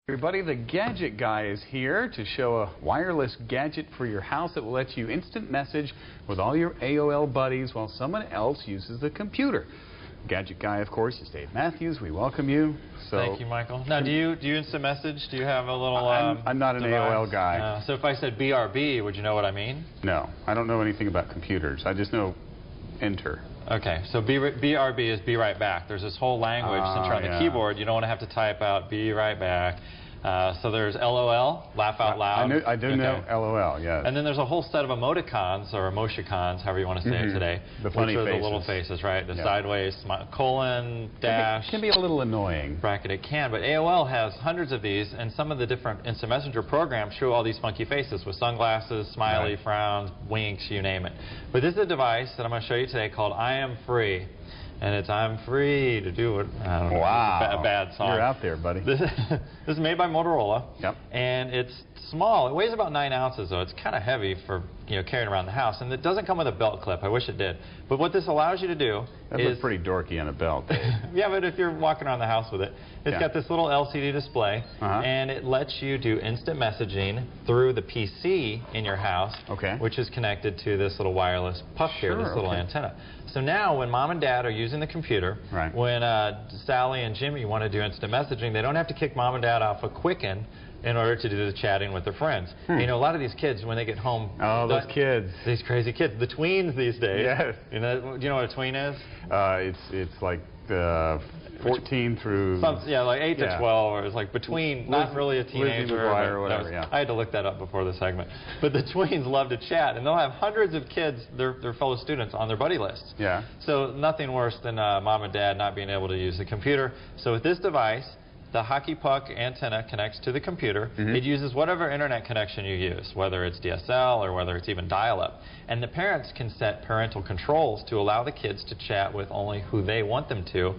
Everybody, the Gadget guy is here to show a wireless gadget for your house that will let you instant message with all your AOL buddies while someone else uses the computer. Gadget guy, of course, is Dave Mathews. We welcome you. Thank you, Michael. Now, do you instant message? Do you have a little I'm not an device? AOL guy. So if I said BRB, would you know what I mean? No, I don't know anything about computers. I just know enter. Okay, so BRB is be right back. There's this whole language since you're on the keyboard. You don't want to have to type out be right back. So there's LOL, laugh out loud. I do know LOL, yes. And then there's a whole set of emoticons, or emoticons, however you want to say it today. The funny which are faces. the little faces, right? The sideways, colon, dash. It can be a little annoying. Bracket, it can, but AOL has hundreds of these, and some of the different instant messenger programs show all these funky faces with sunglasses, smiley, frowns, winks, you name it. But this is a device that I'm going to show you today called I Am Free. And it's I'm free to do it. I don't know. Wow. A bad song. You're out there, buddy. This is made by Motorola. Yep. And it's small. It weighs about 9 ounces, though. It's kind of heavy for carrying around the house. And it doesn't come with a belt clip. I wish it did. But what this allows you to do that looks pretty dorky on a belt. Yeah, but if you're walking around the house with it, it's got this little LCD display, and it lets you do instant messaging through the PC in your house, which is connected to this little wireless puck here, this little antenna. So now when mom and dad are using the computer, when Sally and Jimmy want to do instant messaging, they don't have to kick mom and dad off a Quicken in order to do the chatting with their friends. You know, a lot of these kids, when they get home... Oh, those kids. These crazy kids. The tweens these days. Yes. Do you know what a tween is? It's like 14 through... yeah, like 8 to 12, or it's like between, not really a teenager. Or whatever, I had to look that up before the segment. But the tweens love to chat, and they'll have hundreds of kids, their fellow students, on their buddy lists. Yeah. So nothing worse than mom and dad not being able to use the computer. So with this device, the hockey puck antenna connects to the computer. It uses whatever internet connection you use, whether it's DSL or whether it's even dial-up. And the parents can set parental controls to allow the kids to chat with only who they want them to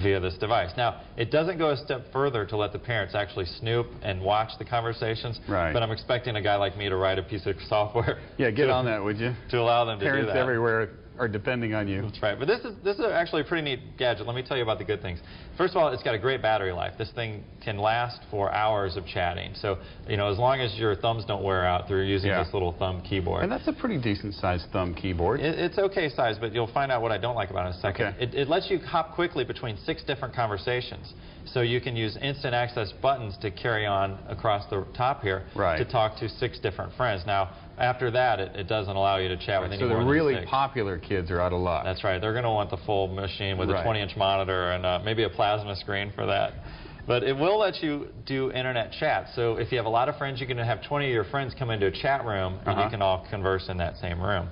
via this device. Now, it doesn't go a step further to let the parents actually snoop and watch the conversations, but I'm expecting a guy like me to write a piece of software. Yeah, get on that, would you? To allow them to do that. Parents everywhere are depending on you. That's right. But this is actually a pretty neat gadget. Let me tell you about the good things. First of all, it's got a great battery life. This thing can last for hours of chatting. So, as long as your thumbs don't wear out through using this little thumb keyboard. And that's a pretty decent sized thumb keyboard. It's okay size, but you'll find out what I don't like about it in a second. It lets you hop quickly between 6 different conversations. So you can use instant access buttons to carry on across the top here to talk to 6 different friends. Now, after that, it doesn't allow you to chat with any more than 6. So the really popular kids are out of luck. That's right. They're going to want the full machine with a 20-inch monitor and maybe a plasma screen for that. But it will let you do internet chat. So if you have a lot of friends, you can have 20 of your friends come into a chat room, and you can all converse in that same room.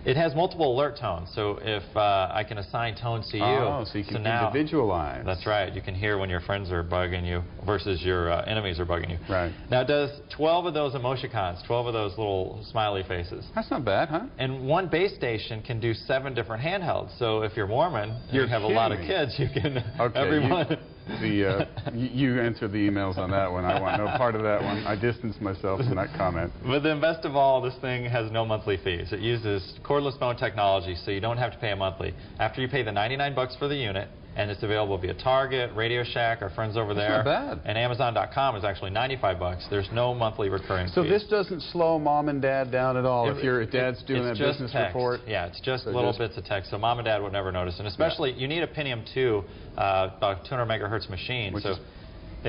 It has multiple alert tones, so if I can assign tones to you. Oh, so you can individualize. That's right. You can hear when your friends are bugging you versus your enemies are bugging you. Right. Now, it does 12 of those emoticons, 12 of those little smiley faces. That's not bad, huh? And one base station can do 7 different handhelds. So if you're Mormon and you have a lot of kids, you can... everyone... You answered the emails on that one. I want no part of that one. I distanced myself from that comment. But then best of all, this thing has no monthly fees. It uses cordless phone technology, so you don't have to pay a monthly. After you pay the $99 for the unit, and it's available via Target, Radio Shack, our friends over there. That's not bad. And Amazon.com is actually $95. There's no monthly recurring fee. So this doesn't slow mom and dad down at all if dad's doing a business report? Yeah, it's just little bits of text, so mom and dad would never notice. And especially, you need a Pentium 2, about 200 megahertz machine. Which is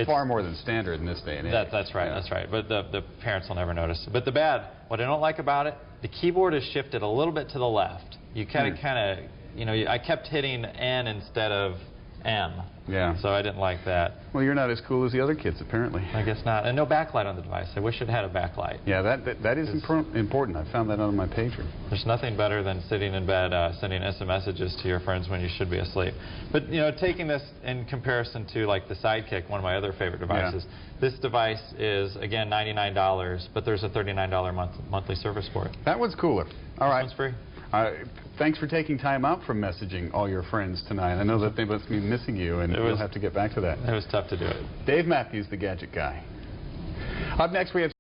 far more than standard in this day and age. That's right, that's right. But the parents will never notice. But the bad, what I don't like about it, the keyboard is shifted a little bit to the left. You kind of, I kept hitting N instead of M. Yeah. So I didn't like that. Well, you're not as cool as the other kids, apparently. I guess not. And no backlight on the device. I wish it had a backlight. Yeah, that is important. I found that on my pager. There's nothing better than sitting in bed sending instant messages to your friends when you should be asleep. But, taking this in comparison to, like, the Sidekick, one of my other favorite devices, this device is, again, $99, but there's a $39 monthly service for it. That one's cooler. All right. This one's free. Thanks for taking time out from messaging all your friends tonight. I know that they must be missing you, and you'll have to get back to that. It was tough to do it. Dave Mathews, the Gadget guy. Up next, we have